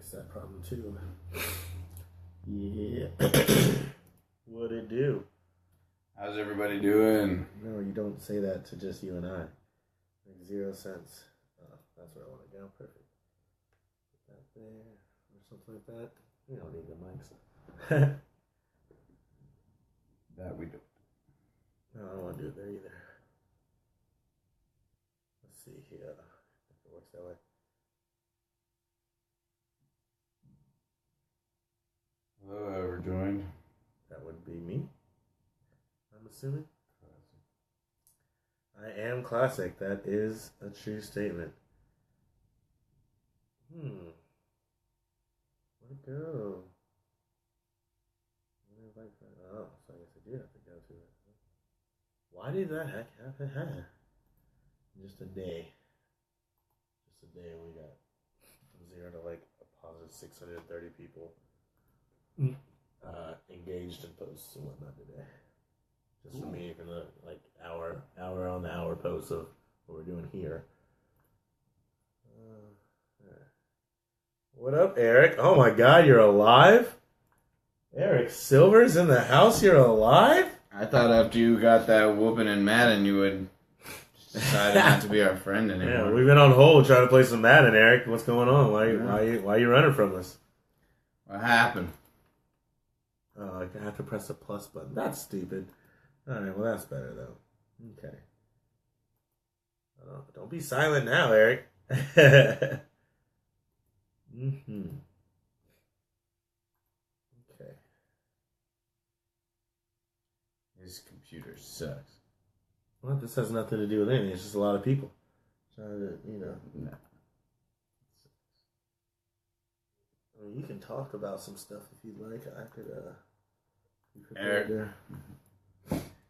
fix that problem too. Yeah. What'd it do? How's everybody doing? No, you don't say that to just you and I. Makes 0 sense. Oh, that's where I want to go. Perfect. Put that there or something like that. We don't need the mics. That we do. No, I don't want to do it there either. Let's see here. If it works that way. Hello, whoever joined. That would be me, I'm assuming. I am classic. That is a true statement. Where'd it go? Oh, so I guess I do have to go to it. Why did that heck happen? Just a day. We got from 0 to like a positive 630 people engaged in posts and whatnot today. Just for me, from the like hour on the hour posts of what we're doing here. What up, Eric? Oh my God, you're alive? Eric Silver's in the house. You're alive? I thought after you got that whooping in Madden, you would decide not to be our friend anymore. Yeah, we've been on hold trying to play some Madden, Eric. What's going on? Why are you running from us? What happened? Oh, I have to press the plus button. That's stupid. All right, well, that's better, though. Okay. Don't be silent now, Eric. Okay. His computer sucks. Well, this has nothing to do with anything. It's just a lot of people trying to, No. I mean, you can talk about some stuff if you'd like. I could, Eric.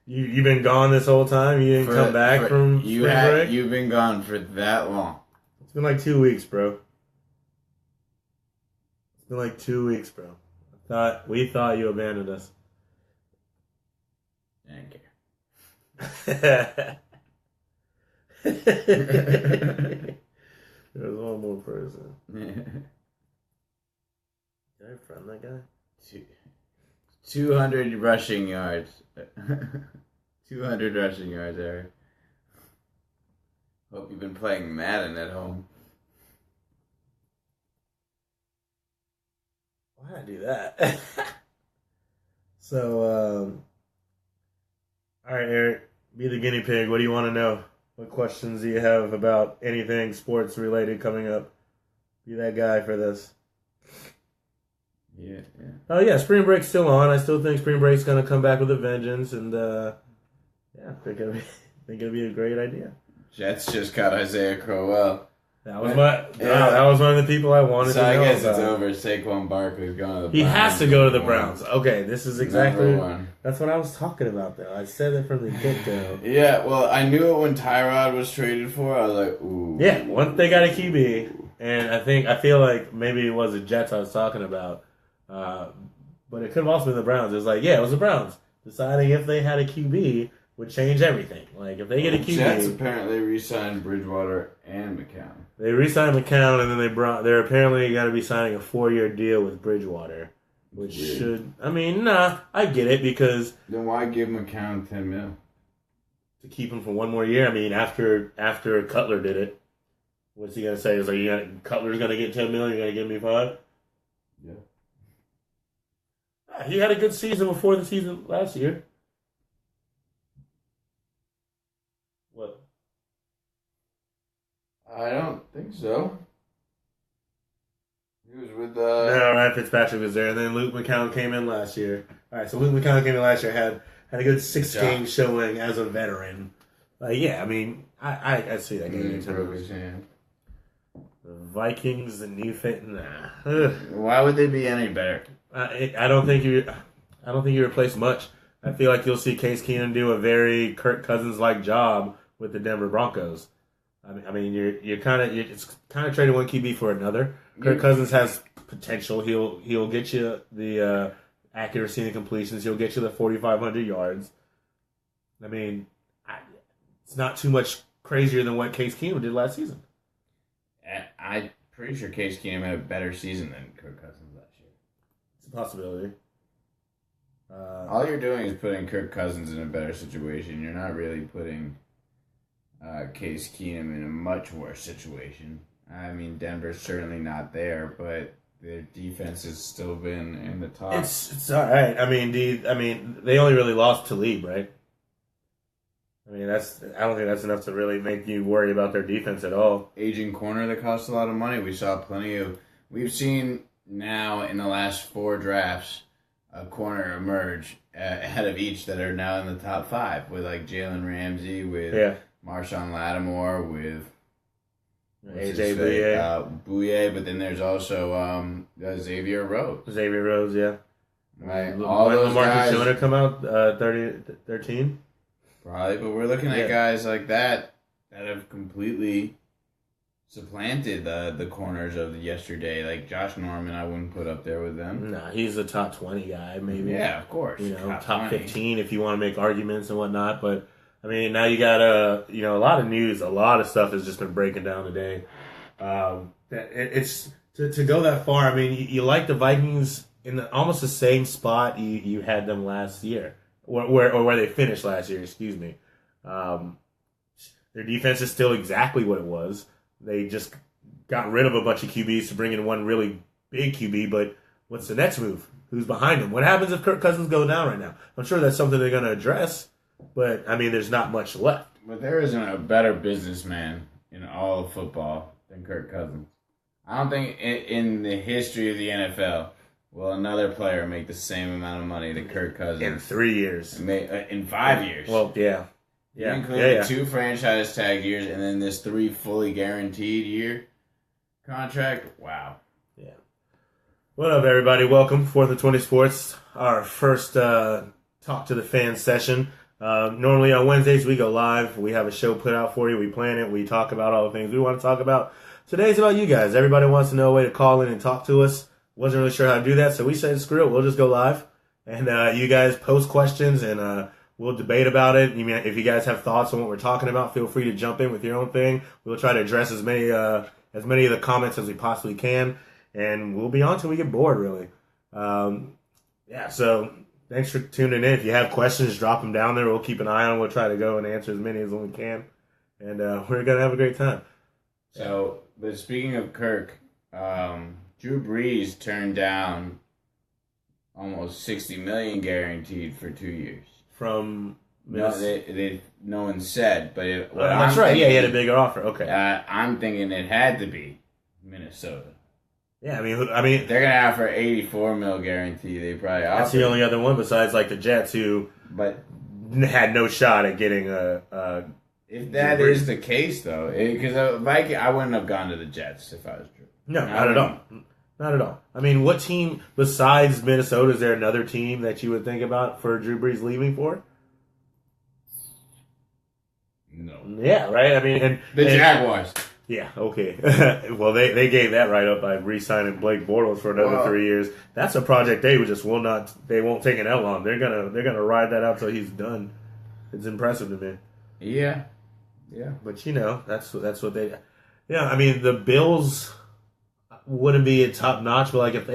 You've been gone this whole time? You didn't come back from spring break? You've been gone for that long. It's been like 2 weeks, bro. It's been like 2 weeks, bro. We thought you abandoned us. I didn't care. There's one more person. Did I friend that guy? 200 rushing yards. 200 rushing yards, Eric. Hope you've been playing Madden at home. Why did I do that? So, all right, Eric, be the guinea pig. What do you want to know? What questions do you have about anything sports related coming up? Be that guy for this. Yeah. Oh, yeah, spring break's still on. I still think spring break's going to come back with a vengeance, and I think it'll be a great idea. Jets just got Isaiah Crowell. That was one of the people I wanted to know. So I guess about. it's over. Saquon Barkley's going to the Browns. He has to go to the Browns. Okay, this is exactly... #1. That's what I was talking about, though. I said it from the get-go. Yeah, well, I knew it when Tyrod was traded for. I was like, ooh. Yeah, once they got a QB, and I feel like maybe it was the Jets I was talking about, but it could have also been the Browns. It was like, yeah, it was the Browns. Deciding if they had a QB would change everything. Like, if they get a QB... Jets apparently re-signed Bridgewater and McCown. They re-signed McCown, and then they're apparently got to be signing a 4-year deal with Bridgewater, which should... I mean, I get it, because... Then why give McCown $10 million? To keep him for one more year. I mean, after Cutler did it, what's he going to say? Is like, Cutler's going to get $10 million, you're going to give me 5? Yeah. He had a good season before the season last year. What? I don't think so. He was with No, Ryan Fitzpatrick was there, and then Luke McCown came in last year. All right, so Luke McCown came in last year, had a good 6-game showing as a veteran. Yeah, I mean, I see that game. Broke his hand. The Vikings, the new fit. Why would they be any better? I don't think you replace much. I feel like you'll see Case Keenum do a very Kirk Cousins-like job with the Denver Broncos. I mean, it's kind of trading one QB for another. Kirk Cousins has potential. He'll get you the accuracy and completions. He'll get you the 4,500 yards. I mean, it's not too much crazier than what Case Keenum did last season. I pretty sure Case Keenum had a better season than Kirk Cousins last year. It's a possibility. All you're doing is putting Kirk Cousins in a better situation. You're not really putting Case Keenum in a much worse situation. I mean, Denver's certainly not there, but their defense has still been in the top. It's all right. I mean, they only really lost Talib, right? I mean, I don't think that's enough to really make you worry about their defense at all. Aging corner that costs a lot of money. We've seen now in the last 4 drafts a corner emerge ahead of each that are now in the top 5 with like Jalen Ramsey, with Marshawn Lattimore, with AJ Bouye, but then there's also Xavier Rhodes. Xavier Rhodes, yeah. Right. All when those guys Marcus come out, 13? Probably, but we're looking at guys like that have completely supplanted the corners of yesterday. Like Josh Norman, I wouldn't put up there with them. Nah, he's a top 20 guy, maybe. Yeah, of course. Top 15 if you want to make arguments and whatnot. But, I mean, now you got a lot of news, a lot of stuff has just been breaking down today. It's to go that far. I mean, you like the Vikings in almost the same spot you had them last year. Where they finished last year, excuse me. Their defense is still exactly what it was. They just got rid of a bunch of QBs to bring in one really big QB, but what's the next move? Who's behind him? What happens if Kirk Cousins goes down right now? I'm sure that's something they're going to address, but, I mean, there's not much left. But there isn't a better businessman in all of football than Kirk Cousins. I don't think in the history of the NFL will another player make the same amount of money that Kirk Cousins in 3 years, in 5 years. Well, yeah. You include the 2 franchise tag years and then this 3 fully guaranteed year contract. Wow. Yeah. What up, everybody? Welcome, 4th&20 Sports, our first talk to the fans session. Normally on Wednesdays we go live. We have a show put out for you. We plan it. We talk about all the things we want to talk about. Today's about you guys. Everybody wants to know a way to call in and talk to us. Wasn't really sure how to do that, so we said, screw it, we'll just go live. And you guys post questions, and we'll debate about it. If you guys have thoughts on what we're talking about, feel free to jump in with your own thing. We'll try to address as many of the comments as we possibly can, and we'll be on till we get bored, really. So thanks for tuning in. If you have questions, drop them down there. We'll keep an eye on them. We'll try to go and answer as many as we can, and we're going to have a great time. So, but speaking of Kirk, Drew Brees turned down almost $60 million guaranteed for 2 years. From no one said, but that's right. Yeah, he had a bigger offer. Okay, I'm thinking it had to be Minnesota. Yeah, I mean, they're gonna offer $84 million guarantee. They probably that's the only other one besides like the Jets, who had no shot at getting a. If that is the case, though, because Viking, I wouldn't have gone to the Jets if I was Drew. No, not at all. Not at all. I mean, what team besides Minnesota, is there another team that you would think about for Drew Brees leaving for? No. Yeah, right? I mean, the Jaguars. Yeah, okay. Well, they gave that right up by re-signing Blake Bortles for another 3 years. That's a project they won't take an L on. They're gonna ride that out till he's done. It's impressive to me. Yeah. But that's what they. Yeah, I mean the Bills wouldn't be a top notch, but like if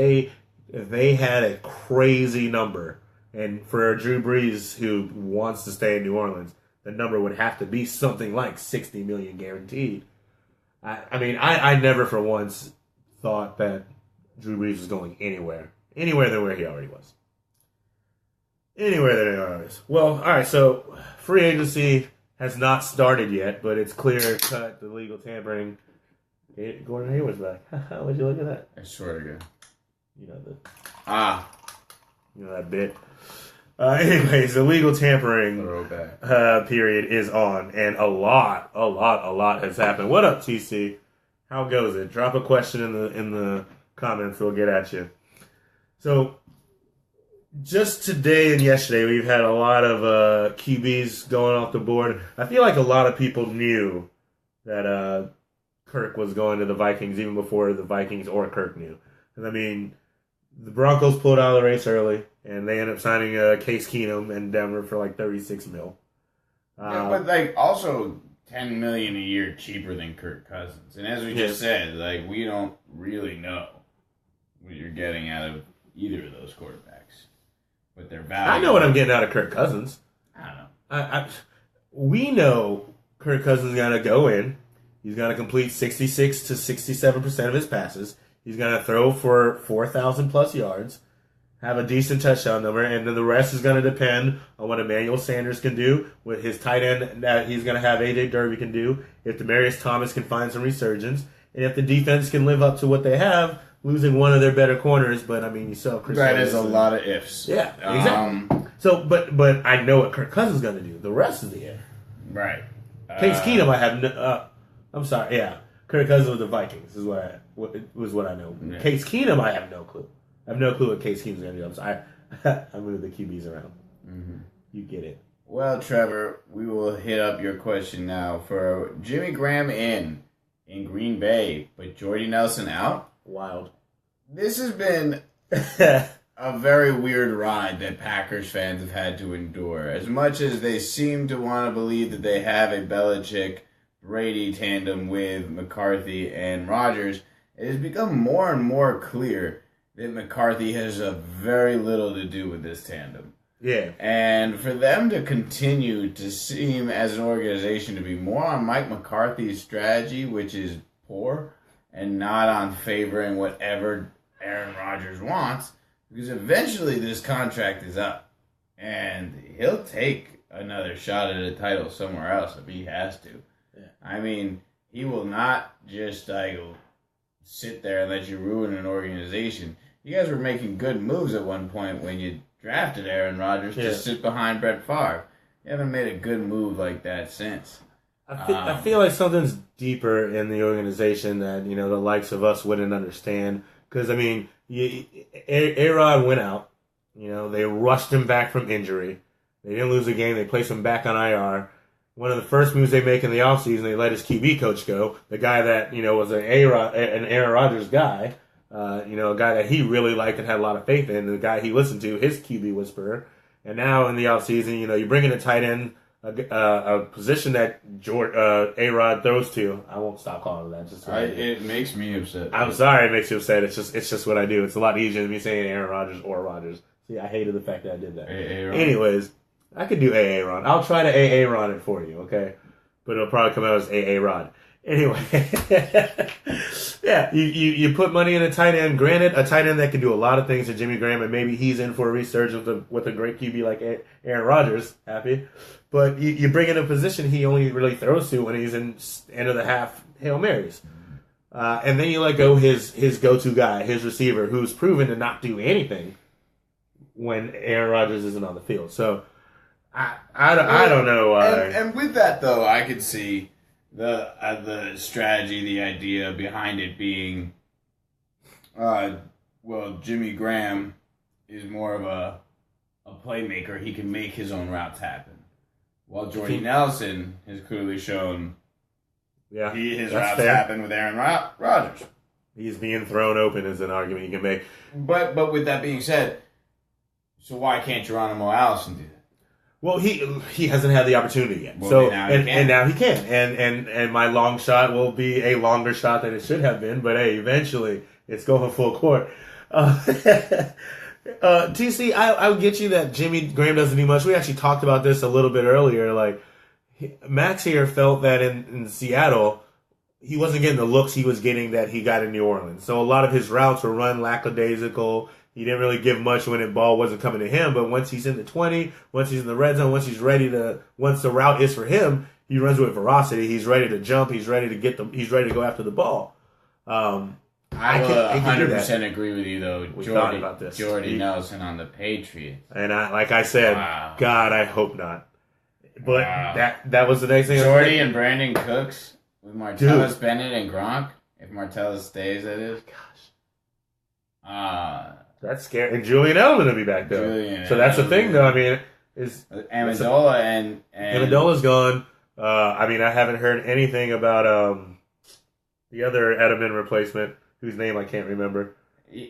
they had a crazy number, and for Drew Brees who wants to stay in New Orleans, the number would have to be something like $60 million guaranteed. I never for once thought that Drew Brees was going anywhere than where he already was. Anywhere than he already was. Well, all right. So free agency has not started yet, but it's clear cut the legal tampering. Gordon Hayward's back. Would you look at that? I swear to God. That bit. Anyways, the legal tampering period is on, and a lot has happened. What up, TC? How goes it? Drop a question in the comments. We'll get at you. So, just today and yesterday, we've had a lot of QBs going off the board. I feel like a lot of people knew that Kirk was going to the Vikings even before the Vikings or Kirk knew. And I mean, the Broncos pulled out of the race early, and they ended up signing Case Keenum in Denver for like $36 million. But also $10 million a year cheaper than Kirk Cousins. And as we just said, like, we don't really know what you're getting out of either of those quarterbacks. But their value. I know what I'm getting out of Kirk Cousins. I don't know. We know Kirk Cousins is going to go in. He's going to complete 66 to 67% of his passes. He's going to throw for 4,000 plus yards, have a decent touchdown number, and then the rest is going to depend on what Emmanuel Sanders can do, with his tight end that he's going to have A.J. Derby can do, if Demaryius Thomas can find some resurgence, and if the defense can live up to what they have, losing one of their better corners. But, I mean, you saw Chris That is a lot of ifs. Yeah, exactly. So, but I know what Kirk Cousins is going to do. The rest is the if. Right. Case Keenum, I have no... I'm sorry, yeah. Kirk Cousins with the Vikings is what I know. Yeah. Case Keenum, I have no clue. I have no clue what Case Keenum's going to do. I'm sorry. I moved the QBs around. Mm-hmm. You get it. Well, Trevor, we will hit up your question now for Jimmy Graham in Green Bay, but Jordy Nelson out. Wild. This has been a very weird ride that Packers fans have had to endure. As much as they seem to want to believe that they have a Belichick-Brady tandem with McCarthy and Rodgers, it has become more and more clear that McCarthy has very little to do with this tandem. Yeah. And for them to continue to seem as an organization to be more on Mike McCarthy's strategy, which is poor, and not on favoring whatever Aaron Rodgers wants, because eventually this contract is up. And he'll take another shot at a title somewhere else if he has to. Yeah. I mean, he will not just sit there and let you ruin an organization. You guys were making good moves at one point when you drafted Aaron Rodgers to sit behind Brett Favre. You haven't made a good move like that since. I feel like something's deeper in the organization that, the likes of us wouldn't understand. Because, I mean, A-Rod went out. They rushed him back from injury. They didn't lose a game. They placed him back on IR. One of the first moves they make in the offseason, they let his QB coach go. The guy that, was an Aaron Rodgers guy. A guy that he really liked and had a lot of faith in. The guy he listened to, his QB whisperer. And now in the offseason, you bring in a tight end, a position that A-Rod throws to. I won't stop calling it that. It makes me upset. I'm sorry it makes you upset. It's just what I do. It's a lot easier than me saying Aaron Rodgers or Rodgers. See, I hated the fact that I did that. Anyways, I could do A-Ron. I'll try to A-Ron it for you, okay? But it'll probably come out as A-Rod. Anyway, yeah, you put money in a tight end. Granted, a tight end that can do a lot of things to Jimmy Graham, and maybe he's in for a resurgence with a great QB like Aaron Rodgers. Happy. But you bring in a position he only really throws to when he's in end of the half Hail Marys. And then you let go his go-to guy, his receiver, who's proven to not do anything when Aaron Rodgers isn't on the field. So I don't know why. And with that, though, I could see the strategy, the idea behind it being, Jimmy Graham is more of a playmaker. He can make his own routes happen. While Jordy Nelson has clearly shown his routes happen with Aaron Rodgers. He's being thrown open is an argument you can make. But with that being said, so why can't Geronimo Allison do that? Well, he hasn't had the opportunity yet. Well, so now he can. And my long shot will be a longer shot than it should have been. But hey, eventually it's going full court. TC, I'll get you that Jimmy Graham doesn't do much. We actually talked about this a little bit earlier. Like, Max here felt that in Seattle, he wasn't getting the looks he was getting that he got in New Orleans. So a lot of his routes were run lackadaisical. He didn't really give much when the ball wasn't coming to him. But once he's in the 20, once he's in the red zone, once the route is for him, he runs with ferocity. He's ready to jump. He's ready to he's ready to go after the ball. I 100% agree with you, though. We thought about this. Jordy Nelson on the Patriots. And like I said, God, I hope not. But that was the next thing. Jordy and Brandon Cooks with Martellus Bennett and Gronk. If Martellus stays, that is. Gosh. That's scary. And Julian Edelman will be back, though. So that's the thing, though. I mean, Amendola Amendola's gone. I mean, I haven't heard anything about the other Edelman replacement, whose name I can't remember.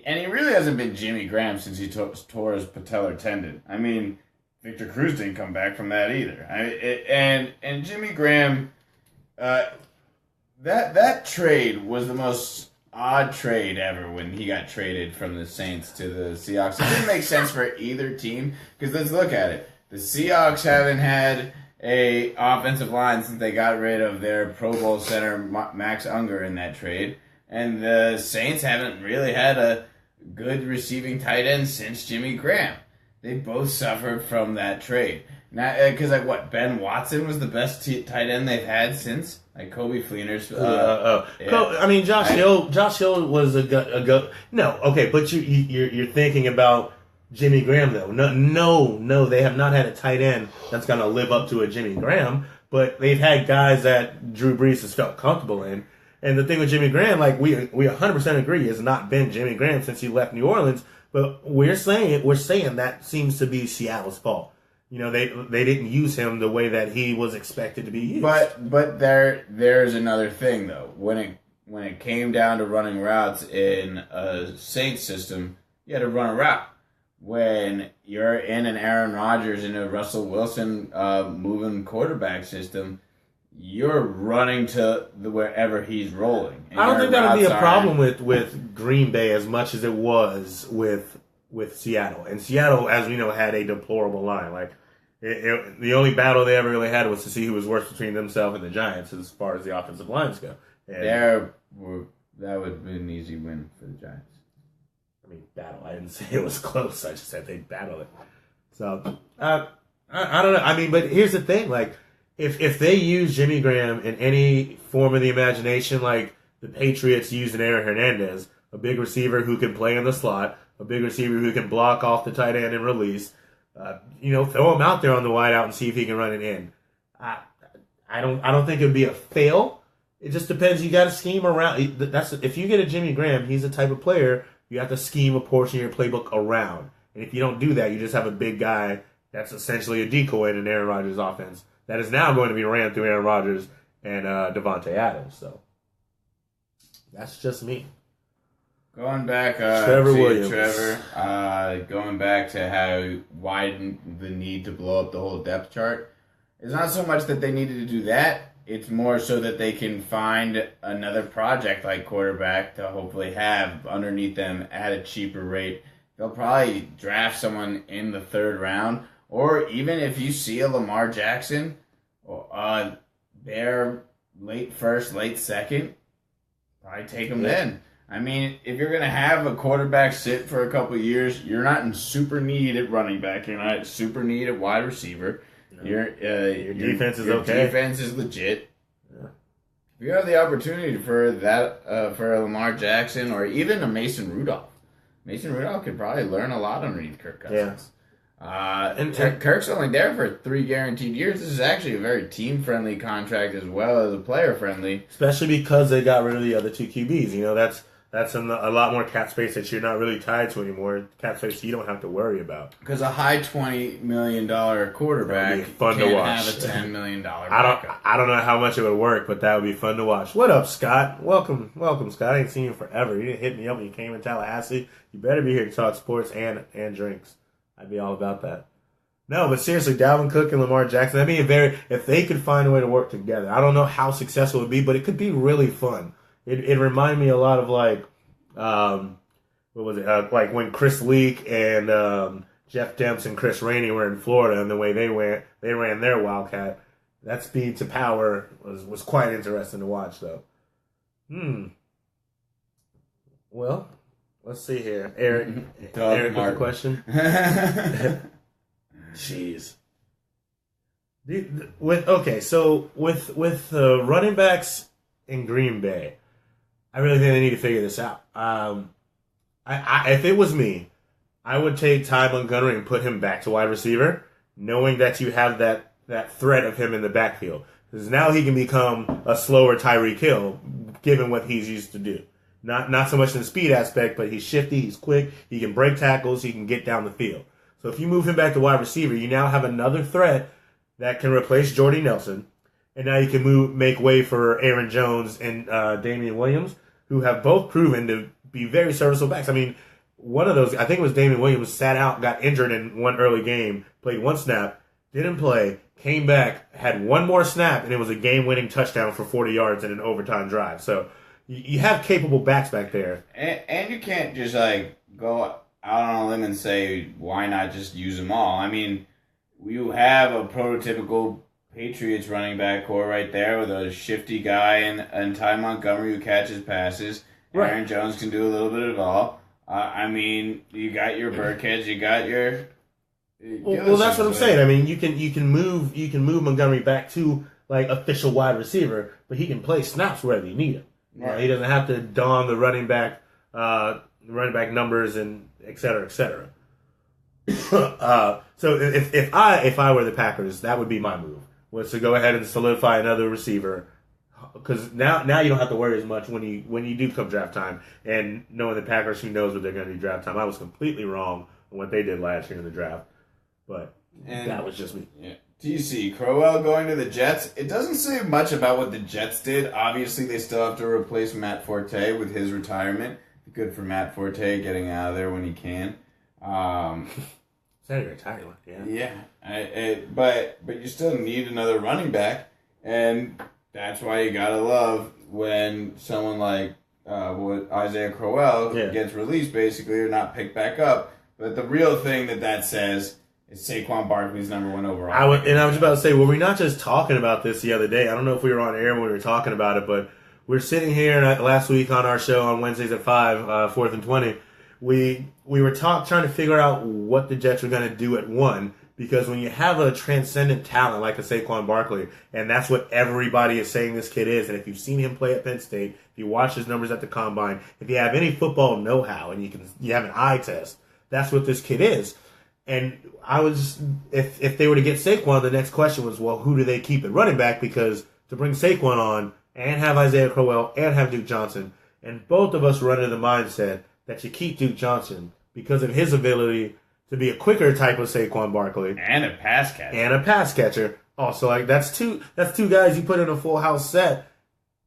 And he really hasn't been Jimmy Graham since he tore his patellar tendon. I mean, Victor Cruz didn't come back from that either. And Jimmy Graham That trade was the most odd trade ever when he got traded from the Saints to the Seahawks. It didn't make sense for either team because let's look at it. The Seahawks haven't had a offensive line since they got rid of their Pro Bowl center Max Unger in that trade, and the Saints haven't really had a good receiving tight end since Jimmy Graham. They both suffered from that trade. Now, because Ben Watson was the best tight end they've had since Kobe Fleener's. Josh Hill was a go. No, okay, but you're thinking about Jimmy Graham though. No, they have not had a tight end that's going to live up to a Jimmy Graham. But they've had guys that Drew Brees has felt comfortable in. And the thing with Jimmy Graham, we 100% agree, has not been Jimmy Graham since he left New Orleans. But we're saying that seems to be Seattle's fault. They didn't use him the way that he was expected to be used. But there's another thing though. When it came down to running routes in a Saints system, you had to run a route. When you're in an Aaron Rodgers and a Russell Wilson moving quarterback system, you're running to wherever he's rolling. I don't think that would be a problem with Green Bay as much as it was with Seattle. And Seattle, as we know, had a deplorable line. The only battle they ever really had was to see who was worse between themselves and the Giants as far as the offensive lines go. And that would have been an easy win for the Giants. Battle. I didn't say it was close. I just said they battled it. So, I don't know. But here's the thing. If they use Jimmy Graham in any form of the imagination, like the Patriots using Aaron Hernandez, a big receiver who can play in the slot, a big receiver who can block off the tight end and release, throw him out there on the wide out and see if he can run it in. I don't think it would be a fail. It just depends. You got to scheme around. If you get a Jimmy Graham, he's the type of player you have to scheme a portion of your playbook around. And if you don't do that, you just have a big guy that's essentially a decoy in an Aaron Rodgers offense that is now going to be ran through Aaron Rodgers and Devontae Adams. So that's just me. Going back, Trevor Williams. Going back to how widen the need to blow up the whole depth chart. It's not so much that they needed to do that. It's more so that they can find another project like quarterback to hopefully have underneath them at a cheaper rate. They'll probably draft someone in the third round, or even if you see a Lamar Jackson, they're late first, late second, probably take them then. If you're going to have a quarterback sit for a couple of years, you're not in super need at running back. You're not in super need at wide receiver. No. Your defense is okay. Your defense is legit. Yeah. If you have the opportunity for that, for a Lamar Jackson or even a Mason Rudolph could probably learn a lot underneath Kirk Cousins. Yeah. And Kirk's only there for 3 guaranteed years. This is actually a very team-friendly contract as well as a player-friendly. Especially because they got rid of the other 2 QBs. That's a lot more cap space that you're not really tied to anymore. Cap space you don't have to worry about. Because a high $20 million quarterback fun can't to watch. Have a $10 million I don't know how much it would work, but that would be fun to watch. What up, Scott? Welcome, Scott. I ain't seen you forever. You didn't hit me up when you came in Tallahassee. You better be here to talk sports and drinks. I'd be all about that. No, but seriously, Dalvin Cook and Lamar Jackson, if they could find a way to work together. I don't know how successful it would be, but it could be really fun. It reminded me a lot of what was it? Like when Chris Leak and Jeff Demps and Chris Rainey were in Florida, and the way they ran their Wildcat. That speed to power was quite interesting to watch, though. Well, let's see here, Eric. Eric with a question. Jeez. With running backs in Green Bay, I really think they need to figure this out. If it was me, I would take Ty Montgomery and put him back to wide receiver, knowing that you have that threat of him in the backfield. Because now he can become a slower Tyreek Hill, given what he's used to do. Not so much in the speed aspect, but he's shifty, he's quick, he can break tackles, he can get down the field. So if you move him back to wide receiver, you now have another threat that can replace Jordy Nelson. And now you can make way for Aaron Jones and Damian Williams, who have both proven to be very serviceable backs. One of those, I think it was Damian Williams, sat out, got injured in one early game, played one snap, didn't play, came back, had one more snap, and it was a game-winning touchdown for 40 yards in an overtime drive. So you have capable backs back there. And you can't just, go out on a limb and say, why not just use them all? I mean, you have a prototypical Patriots running back core right there with a shifty guy and Ty Montgomery who catches passes. Right. Aaron Jones can do a little bit of all. I mean, you got your Burkheads, you got your... Well, that's what I'm saying. I mean, you can move Montgomery back to official wide receiver, but he can play snaps wherever you need him. Right. He doesn't have to don the running back numbers and et cetera, et cetera. So if I were the Packers, that would be my move, was to go ahead and solidify another receiver, because now you don't have to worry as much when you do come draft time, and knowing the Packers, who knows what they're going to do draft time. I was completely wrong on what they did last year in the draft. But that was just me. Yeah. TC, Crowell going to the Jets. It doesn't say much about what the Jets did. Obviously, they still have to replace Matt Forte with his retirement. Good for Matt Forte getting out of there when he can. Is that a retirement? Yeah. Yeah. But you still need another running back, and that's why you gotta love when someone like Isaiah Crowell gets released, basically, or not picked back up. But the real thing that says... It's Saquon Barkley's number 1 overall. I was about to say, were we not just talking about this the other day? I don't know if we were on air when we were talking about it, but we're sitting here last week on our show on Wednesdays at 5, 4th and 20. We were trying to figure out what the Jets were going to do at 1, because when you have a transcendent talent like a Saquon Barkley, and that's what everybody is saying this kid is, and if you've seen him play at Penn State, if you watch his numbers at the Combine, if you have any football know-how and you have an eye test, that's what this kid is. And if they were to get Saquon, the next question was, well, who do they keep at running back? Because to bring Saquon on and have Isaiah Crowell and have Duke Johnson, and both of us were under the mindset that you keep Duke Johnson because of his ability to be a quicker type of Saquon Barkley. And a pass catcher. Also, that's two guys you put in a full house set,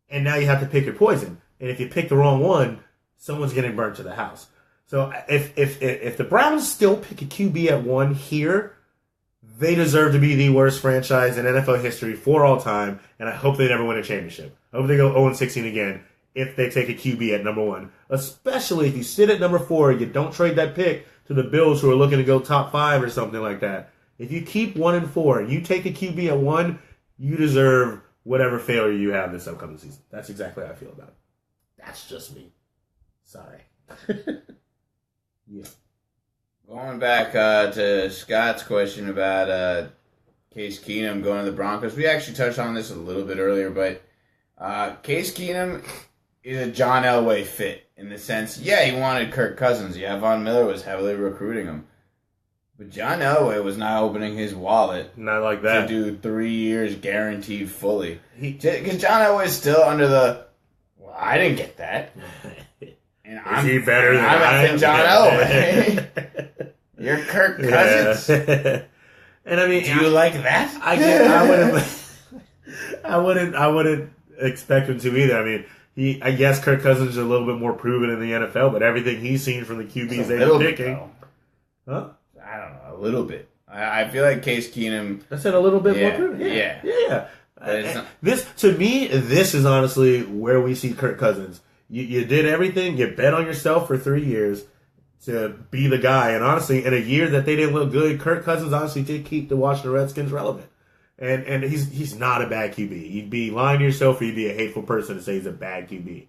and now you have to pick your poison. And if you pick the wrong one, someone's getting burnt to the house. So if the Browns still pick a QB at 1 here, they deserve to be the worst franchise in NFL history for all time, and I hope they never win a championship. I hope they go 0-16 again if they take a QB at number 1. Especially if you sit at number 4, you don't trade that pick to the Bills who are looking to go top 5 or something like that. If you keep 1 and 4 and you take a QB at 1, you deserve whatever failure you have this upcoming season. That's exactly how I feel about it. That's just me. Sorry. Yeah. Going back to Scott's question about Case Keenum going to the Broncos, we actually touched on this a little bit earlier, but Case Keenum is a John Elway fit in the sense, he wanted Kirk Cousins. Yeah, Von Miller was heavily recruiting him. But John Elway was not opening his wallet. Not like that. To do 3 years guaranteed fully. Because John Elway is still under the, well, I didn't get that. And is he better than I am? John Elway. You're Kirk Cousins. And I mean, do you like that? I wouldn't expect him to either. I mean, I guess Kirk Cousins is a little bit more proven in the NFL, but everything he's seen from the QBs they've been picking. Huh? I don't know, a little bit. I feel like Case Keenum. I said a little bit more proven. Yeah. To me, this is honestly where we see Kirk Cousins. You did everything. You bet on yourself for 3 years to be the guy. And honestly, in a year that they didn't look good, Kirk Cousins honestly did keep the Washington Redskins relevant. And he's not a bad QB. You'd be lying to yourself, or you'd be a hateful person to say he's a bad QB.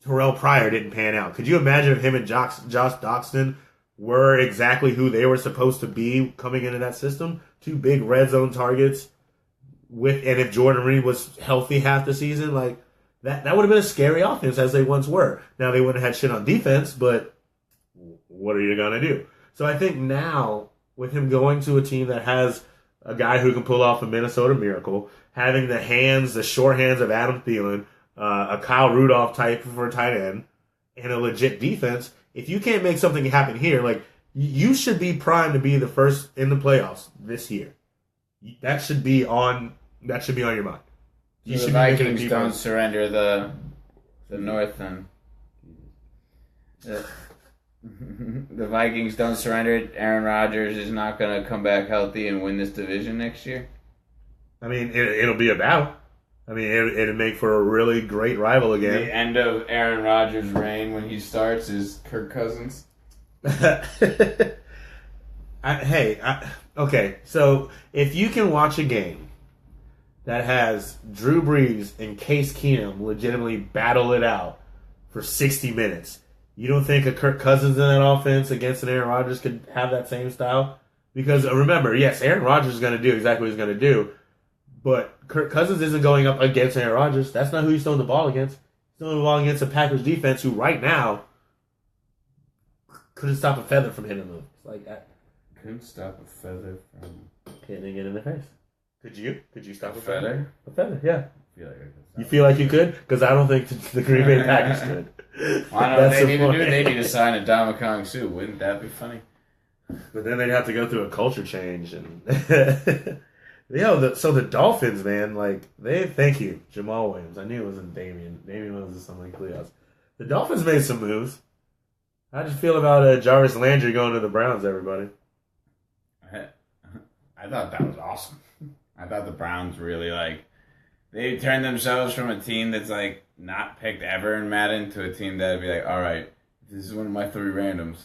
Terrell Pryor didn't pan out. Could you imagine if him and Josh Doxson were exactly who they were supposed to be coming into that system? 2 big red zone targets. And if Jordan Reed was healthy half the season, that would have been a scary offense as they once were. Now, they wouldn't have had shit on defense, but what are you going to do? So I think now, with him going to a team that has a guy who can pull off a Minnesota Miracle, having the short hands of Adam Thielen, a Kyle Rudolph type for a tight end, and a legit defense, if you can't make something happen here, you should be primed to be the first in the playoffs this year. That should be on your mind. The Vikings don't surrender the North, then. The Vikings don't surrender it. Aaron Rodgers is not going to come back healthy and win this division next year. I mean, it'll be about. I mean, it'll make for a really great rival again. The end of Aaron Rodgers' reign when he starts is Kirk Cousins. Okay, so if you can watch a game that has Drew Brees and Case Keenum legitimately battle it out for 60 minutes, you don't think a Kirk Cousins in that offense against an Aaron Rodgers could have that same style? Because remember, yes, Aaron Rodgers is going to do exactly what he's going to do, but Kirk Cousins isn't going up against Aaron Rodgers. That's not who he's throwing the ball against. He's throwing the ball against the Packers defense, who right now couldn't stop a feather from hitting them. It's like that. Couldn't stop a feather from hitting it in the face. Could you? Could you stop a feather? A feather, yeah. I feel like I could. You feel like you could? Because I don't think the Green Bay Packers could. I know what they need to do. They need to sign a Dominican Sue. Wouldn't that be funny? But then they'd have to go through a culture change, and so the Dolphins, man, like thank you, Jamal Williams. I knew it wasn't Damian. Damian was something else. The Dolphins made some moves. How'd you feel about Jarvis Landry going to the Browns, everybody? I thought that was awesome. I thought the Browns really, they turned themselves from a team that's, not picked ever in Madden to a team that would be like, all right, this is one of my 3 randoms.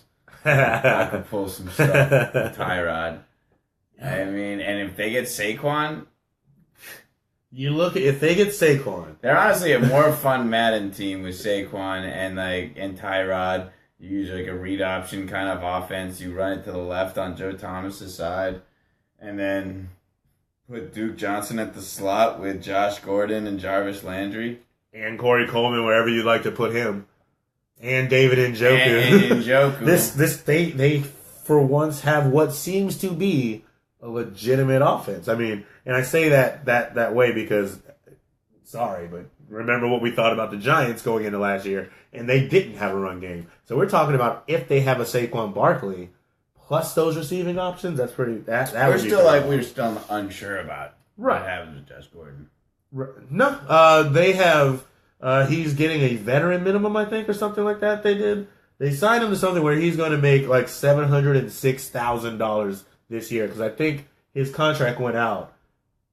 I can pull some stuff with Tyrod. I mean, and if they get Saquon... if they get Saquon... They're honestly a more fun Madden team with Saquon and Tyrod. You use, a read option kind of offense. You run it to the left on Joe Thomas's side. And then put Duke Johnson at the slot with Josh Gordon and Jarvis Landry. And Corey Coleman, wherever you'd like to put him. And David Njoku. And Njoku. They for once have what seems to be a legitimate offense. I mean, and I say that way because, sorry, but remember what we thought about the Giants going into last year, and they didn't have a run game. So we're talking about if they have a Saquon Barkley plus those receiving options, that's pretty. We're still unsure about what happens with Josh Gordon. No, they have. He's getting a veteran minimum, I think, or something like that. They signed him to something where he's going to make like $706,000 this year because I think his contract went out,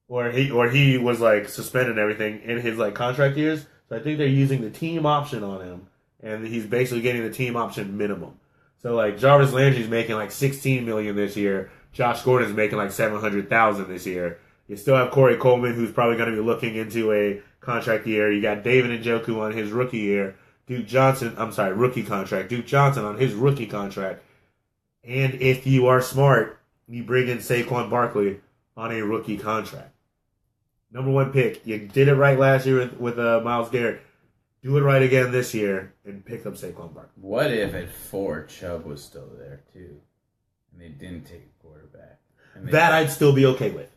or he was suspended and everything in his contract years. So I think they're using the team option on him, and he's basically getting the team option minimum. So Jarvis Landry's making $16 million this year. Josh Gordon's making $700,000 this year. You still have Corey Coleman, who's probably going to be looking into a contract year. You got David Njoku on his rookie year. Rookie contract. Duke Johnson on his rookie contract. And if you are smart, you bring in Saquon Barkley on a rookie contract. Number 1 pick. You did it right last year with Myles Garrett. Do it right again this year and pick up Saquon Barkley. What if at 4 Chubb was still there too, and they didn't take a quarterback? That I'd still be okay with.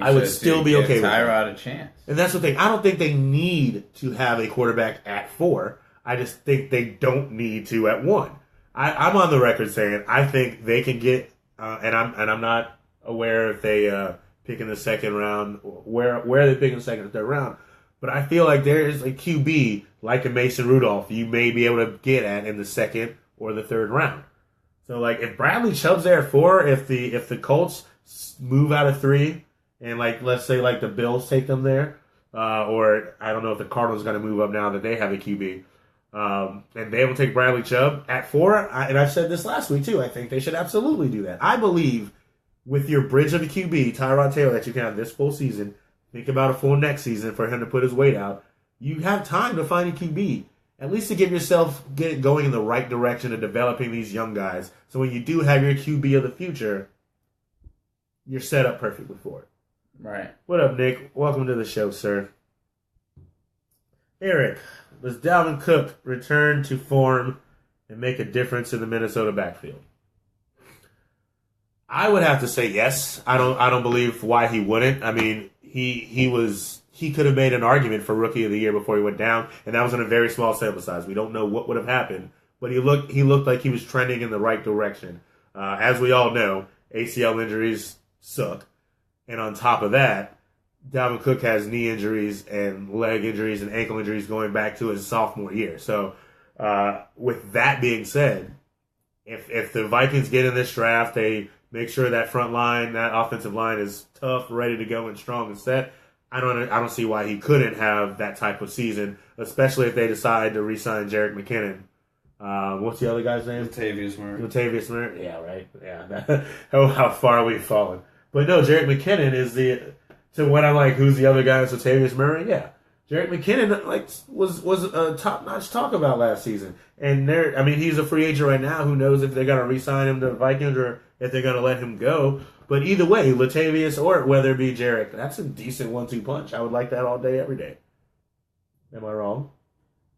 I would still be okay with Tyrod a chance. And that's the thing. I don't think they need to have a quarterback at 4. I just think they don't need to at 1. I'm on the record saying I think they can get, and I'm not aware if they pick in the second round, where they pick in the second or third round. But I feel like there is a QB like a Mason Rudolph you may be able to get at in the second or the third round. So if Bradley Chubb's there at 4, if the Colts move out of 3, and let's say the Bills take them there, or I don't know if the Cardinals are going to move up now that they have a QB, and they will take Bradley Chubb at 4. And I've said this last week too. I think they should absolutely do that. I believe with your bridge of a QB, Tyrod Taylor, that you can have this full season. Think about a full next season for him to put his weight out. You have time to find a QB, at least to get it going in the right direction of developing these young guys. So when you do have your QB of the future, you're set up perfectly for it. Right. What up, Nick? Welcome to the show, sir. Eric, does Dalvin Cook return to form and make a difference in the Minnesota backfield? I would have to say yes. I don't believe why he wouldn't. I mean, he could have made an argument for Rookie of the Year before he went down, and that was in a very small sample size. We don't know what would have happened, but he looked like he was trending in the right direction. As we all know, ACL injuries suck, and on top of that, Dalvin Cook has knee injuries and leg injuries and ankle injuries going back to his sophomore year. So, with that being said, if the Vikings get in this draft, they make sure that front line, that offensive line is tough, ready to go, and strong and set. I don't see why he couldn't have that type of season, especially if they decide to re-sign Jerick McKinnon. What's the other guy's name? Latavius Murray. Latavius Murray. Yeah, right. Yeah. How far we've fallen. But no, Jerick McKinnon is to when I'm like, who's the other guy? Is Latavius Murray? Yeah. Jerick McKinnon was a top-notch talk about last season. And he's a free agent right now. Who knows if they're going to re-sign him to the Vikings or if they're going to let him go. But either way, Latavius or whether it be Jerick, that's a decent 1-2 punch. I would like that all day, every day. Am I wrong?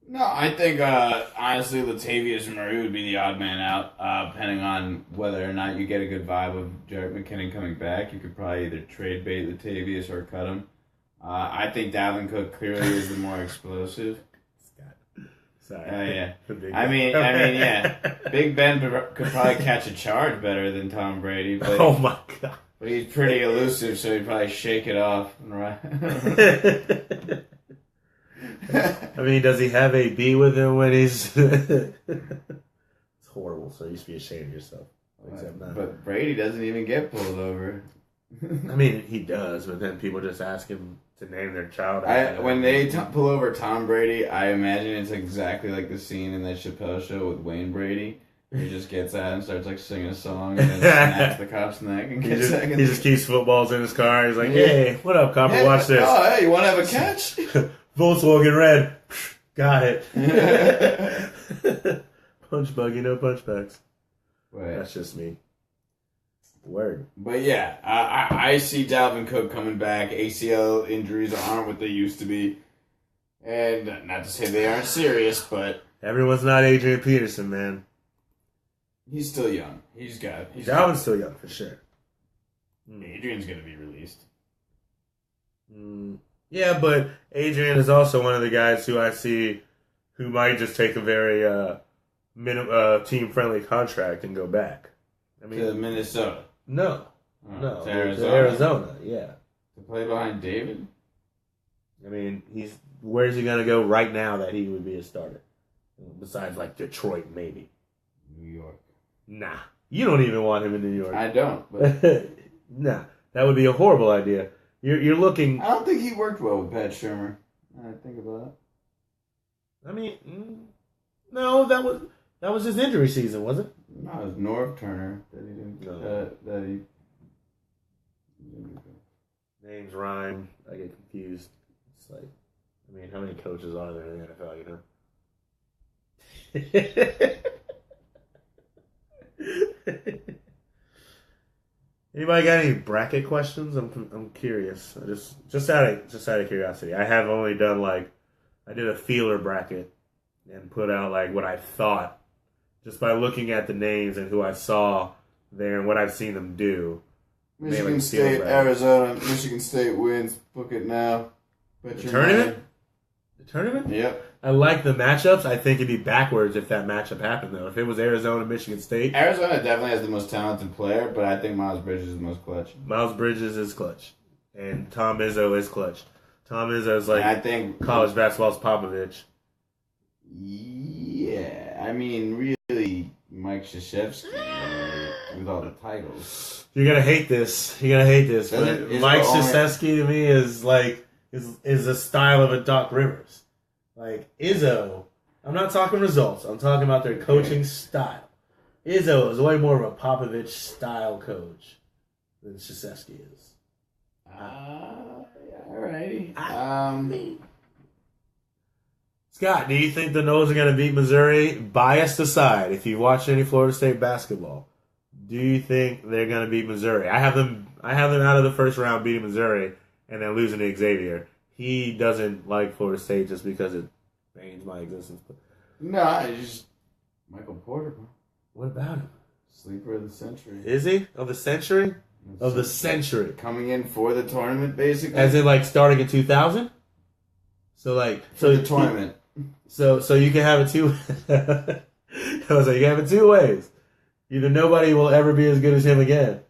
No, I think, honestly, Latavius Murray would be the odd man out, depending on whether or not you get a good vibe of Jerick McKinnon coming back. You could probably either trade bait Latavius or cut him. I think Dalvin Cook clearly is the more explosive. Sorry. Yeah. I mean, yeah. Big Ben could probably catch a charge better than Tom Brady. But, oh, my God. But he's pretty elusive, so he'd probably shake it off. Right? I mean, does he have a B with him when he's... It's horrible, so you should be ashamed of yourself. But Brady doesn't even get pulled over. I mean, he does, but then people just ask him to name their child. When they pull over Tom Brady, I imagine it's exactly like the scene in that Chappelle show with Wayne Brady. He just gets out and starts singing a song and then snaps the cop's neck and gets seconds. He just keeps footballs in his car. He's like, hey, what up, copper? Hey, watch this. Oh, hey, you want to have a catch? Volkswagen red. Got it. Punch buggy, no punchbacks. Right. That's just me. Word. But yeah, I see Dalvin Cook coming back. ACL injuries aren't what they used to be. And not to say they aren't serious, but... Everyone's not Adrian Peterson, man. He's still young. Dalvin's still young, for sure. Adrian's going to be released. Yeah, but Adrian is also one of the guys who I see who might just take a very team-friendly contract and go back. I mean, to Minnesota? No. To Arizona? To Arizona, yeah. To play behind David? I mean, where's he going to go right now that he would be a starter? Besides, like, Detroit, maybe. New York. Nah. You don't even want him in New York. I don't. But... Nah. That would be a horrible idea. You're looking... I don't think he worked well with Pat Shermer. I think about it. I mean, no, that was his injury season, was it? No, it was Norv Turner that he didn't. Names rhyme. I get confused. It's like, I mean, how many coaches are there in the NFL? You know. Anybody got any bracket questions? I'm curious. Just out of curiosity. I have only done I did a feeler bracket and put out what I thought just by looking at the names and who I saw there and what I've seen them do. Michigan State, Arizona. Michigan State wins. Book it now. The tournament? The tournament? Yep. I like the matchups. I think it'd be backwards if that matchup happened, though. If it was Arizona, Michigan State. Arizona definitely has the most talented player, but I think Miles Bridges is the most clutch. Miles Bridges is clutch. And Tom Izzo is clutch. Tom Izzo is I think college basketball's Popovich. Yeah. I mean, really, Mike Krzyzewski with all the titles. You're going to hate this. But Mike Krzyzewski to me is is the style of a Doc Rivers. Izzo, I'm not talking results. I'm talking about their coaching style. Izzo is way more of a Popovich style coach than Krzyzewski is. Alrighty. Scott, do you think the Noles are going to beat Missouri? Biased aside, if you've watched any Florida State basketball, do you think they're going to beat Missouri? I have them out of the first round beating Missouri and then losing to Xavier. He doesn't like Florida State just because it banes my existence. No, it's just Michael Porter, bro. What about him? Sleeper of the century. Is he? Of the century? Of the century. Coming in for the tournament, basically. As in, starting in 2000? So, for the tournament. So you can have it two... I was like, you can have it two ways. Either nobody will ever be as good as him again,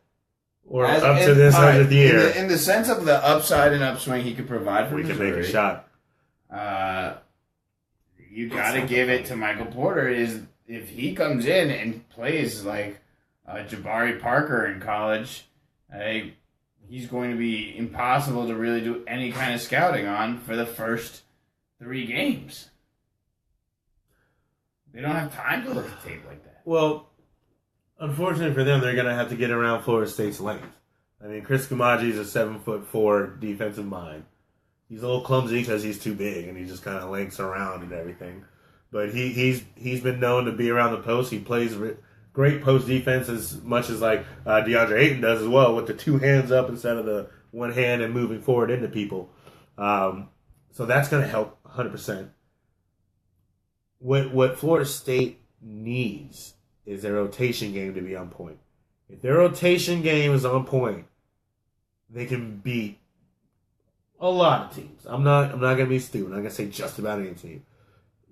or up to this 100th year. In the sense of the upside and upswing he could provide for Missouri, we can make a shot. You got to give it to Michael Porter. If he comes in and plays like Jabari Parker in college. He's going to be impossible to really do any kind of scouting on for the first 3 games. They don't have time to look at tape like that. Well, unfortunately for them, they're going to have to get around Florida State's length. I mean, Chris Kumaji is a 7'4" defensive mind. He's a little clumsy because he's too big and he just kind of links around and everything. But he's been known to be around the post. He plays great post defense as much as like DeAndre Ayton does as well, with the 2 hands up instead of the 1 hand and moving forward into people. So that's going to help 100%. What Florida State needs is their rotation game to be on point. If their rotation game is on point, they can beat a lot of teams. I'm not going to be stupid. I'm not going to say just about any team.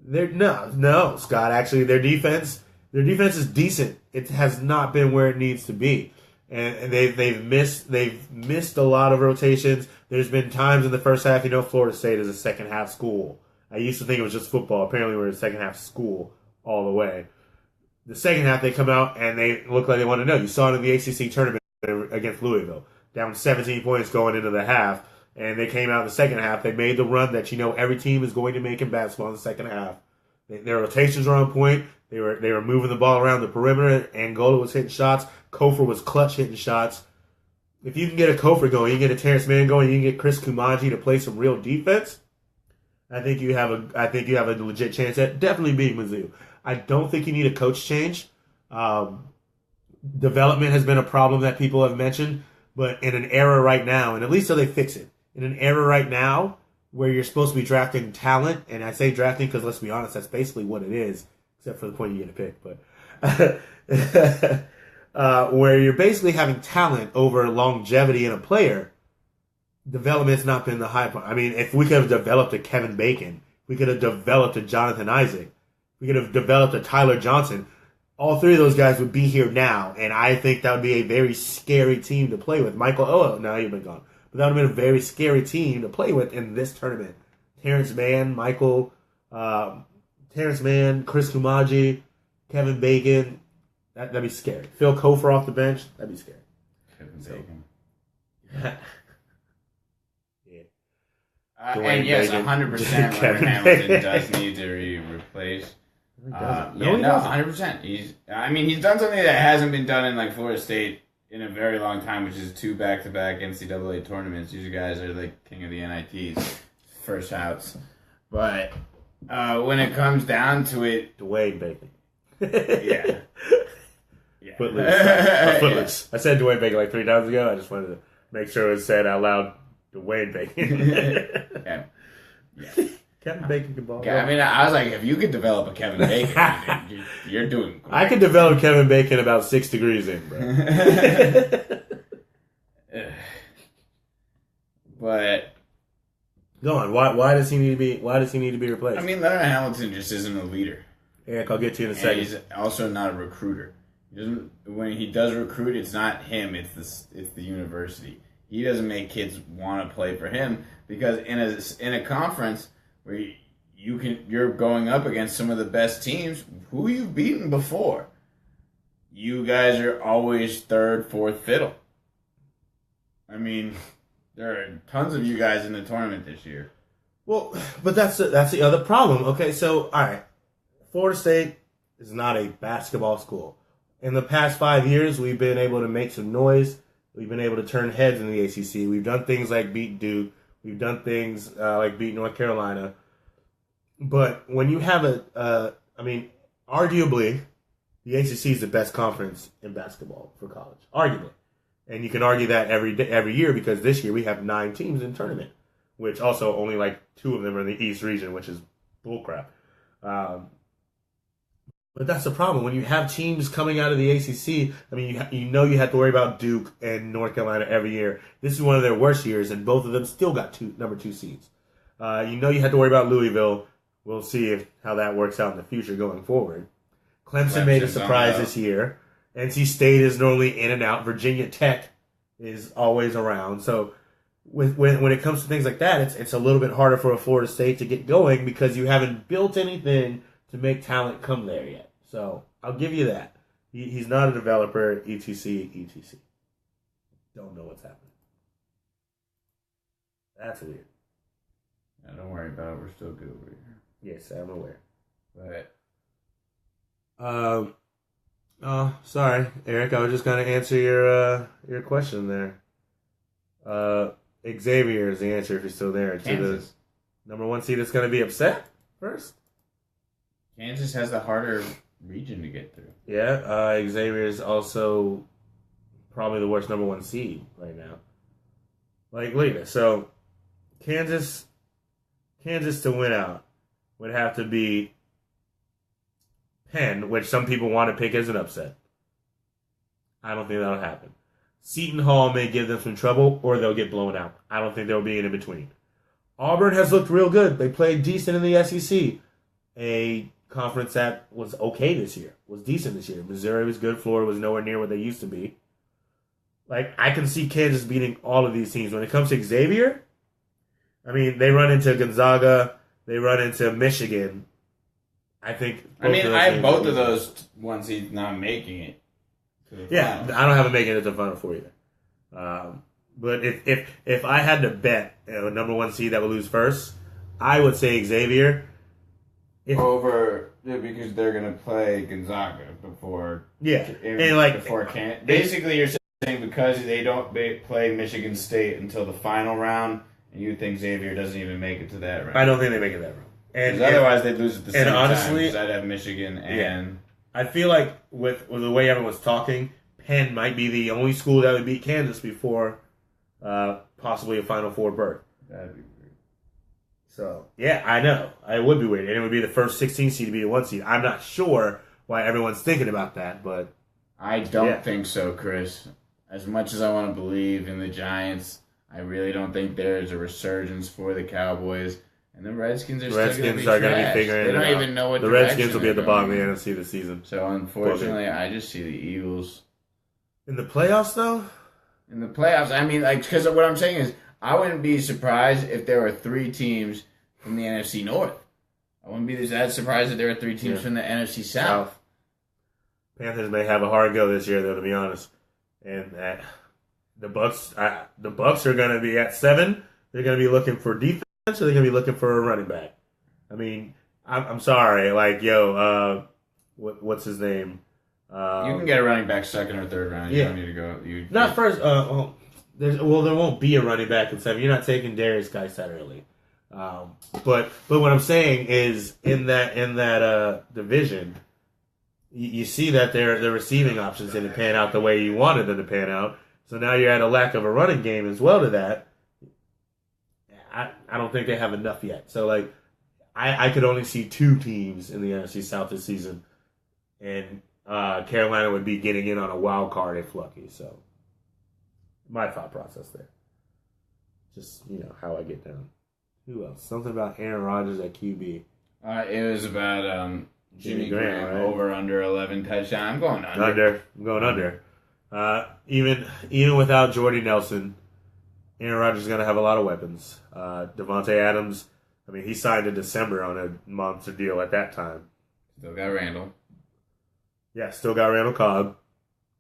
No, Scott. Actually, their defense is decent. It has not been where it needs to be, and they've missed a lot of rotations. There's been times in the first half. Florida State is a second half school. I used to think it was just football. Apparently, we're a second half school all the way. The second half, they come out and they look like they want to know. You saw it in the ACC tournament against Louisville, down 17 points going into the half, and they came out in the second half. They made the run that every team is going to make in basketball in the second half. Their rotations are on point. They were moving the ball around the perimeter. Angola was hitting shots. Kofor was clutch hitting shots. If you can get a Kofor going, you can get a Terrence Mann going, you can get Chris Kumaji to play some real defense, I think you have a legit chance at definitely beating Mizzou. I don't think you need a coach change. Development has been a problem that people have mentioned, but in an era right now, and at least till they fix it, in an era right now where you're supposed to be drafting talent, and I say drafting because let's be honest, that's basically what it is, except for the point you get a pick, but where you're basically having talent over longevity in a player, development's not been the high point. I mean, if we could have developed a Kevin Bacon, we could have developed a Jonathan Isaac, we could have developed a Tyler Johnson, all 3 of those guys would be here now, and I think that would be a very scary team to play with. Michael, no, he'd been gone. But that would have been a very scary team to play with in this tournament. Terrence Mann, Chris Kumaji, Kevin Bacon, that'd be scary. Phil Kofor off the bench, that'd be scary. Kevin Bacon. Yeah. And yes, 100% Leonard Hamilton does need to be replaced. He doesn't. No, 100%. He's done something that hasn't been done in like Florida State in a very long time, which is 2 back-to-back NCAA tournaments. These guys are like king of the NITs, first outs. But when it comes down to it, Dwayne Bacon. yeah. Footloose. I said Dwayne Bacon like 3 times ago. I just wanted to make sure it was said out loud. Dwayne Bacon. Yeah. Kevin Bacon can ball. I mean, I was like, if you could develop a Kevin Bacon, you're doing great. I could develop Kevin Bacon about 6 degrees in, bro. But go on. Why does he need to be replaced? I mean, Leonard Hamilton just isn't a leader. Eric, I'll get to you in a second. He's also not a recruiter. When he does recruit, it's not him. It's the university. He doesn't make kids want to play for him because in a conference where you're going up against some of the best teams who you've beaten before. You guys are always 3rd, 4th fiddle. I mean, there are tons of you guys in the tournament this year. Well, but that's the other problem. Okay, so all right, Florida State is not a basketball school. In the past 5 years, we've been able to make some noise. We've been able to turn heads in the ACC. We've done things like beat Duke. We've done things like beat North Carolina. But when you have arguably, the ACC is the best conference in basketball for college. Arguably. And you can argue that every year because this year we have 9 teams in tournament, which also only like 2 of them are in the East region, which is bullcrap. But that's the problem. When you have teams coming out of the ACC, I mean, you have to worry about Duke and North Carolina every year. This is one of their worst years, and both of them still got number 2 seeds. You have to worry about Louisville. We'll see how that works out in the future going forward. Clemson made a surprise this year. NC State is normally in and out. Virginia Tech is always around. So when it comes to things like that, it's a little bit harder for a Florida State to get going because you haven't built anything to make talent come there yet. So I'll give you that. He's not a developer, etc. Don't know what's happening. That's weird. Yeah, don't worry about it. We're still good over here. Yes, I'm aware. But oh, sorry, Eric. I was just gonna answer your question there. Xavier is the answer if you're still there. Kansas. To the #1 seed that's gonna be upset first. Kansas has the harder region to get through. Yeah, Xavier is also probably the worst #1 seed right now. Like, look at this. So, Kansas to win out would have to be Penn, which some people want to pick as an upset. I don't think that'll happen. Seton Hall may give them some trouble, or they'll get blown out. I don't think there'll be an in-between. Auburn has looked real good. They played decent in the SEC. A conference that was okay this year, was decent this year. Missouri was good. Florida was nowhere near what they used to be. Like, I can see Kansas beating all of these teams. When it comes to Xavier, I mean, they run into Gonzaga. They run into Michigan. I think. I have both of those 1 seeds not making it. Yeah, I don't have them making it to the Final Four either. But if I had to bet a #1 seed that would lose first, I would say Xavier. Because they're gonna play Gonzaga before. Yeah, Basically, you're saying because they don't play Michigan State until the final round, and you think Xavier doesn't even make it to that round. I don't think they make it that round. And otherwise, they'd lose at the same time. Honestly, I'd have Michigan and. I feel like with the way everyone's talking, Penn might be the only school that would beat Kansas before possibly a Final Four berth. That'd be weird. So, yeah, I know. It would be weird. And it would be the first 16 seed to be a 1 seed. I'm not sure why everyone's thinking about that, but... I don't think so, Chris. As much as I want to believe in the Giants, I really don't think there's a resurgence for the Cowboys. And the Redskins are going to be figuring it out. They don't even know what the Redskins will be at the bottom of the NFC this season. So, unfortunately, I just see the Eagles. In the playoffs, though? In the playoffs, I mean, because what I'm saying is, I wouldn't be surprised if there were 3 teams from the NFC North. I wouldn't be that surprised if there were 3 teams from the NFC South. Panthers may have a hard go this year, though, to be honest. And the Bucks are going to be at 7. They're going to be looking for defense, or they're going to be looking for a running back. I mean, I'm sorry. Like, what's his name? You can get a running back 2nd or 3rd round. You don't need to go. Not first. There won't be a running back in 7. You're not taking Darius Geis that early. But what I'm saying is in that division, you see that their receiving options didn't pan out the way you wanted them to pan out. So now you're at a lack of a running game as well to that. I don't think they have enough yet. So like I could only see 2 teams in the NFC South this season, and Carolina would be getting in on a wild card if lucky. So my thought process there. Just, how I get down. Who else? Something about Aaron Rodgers at QB. It was about Jimmy Graham, right? Over under 11 touchdowns. I'm going under. I'm going under. Even without Jordy Nelson, Aaron Rodgers is going to have a lot of weapons. Devontae Adams, he signed in December on a monster deal at that time. Still got Randall. Yeah, still got Randall Cobb.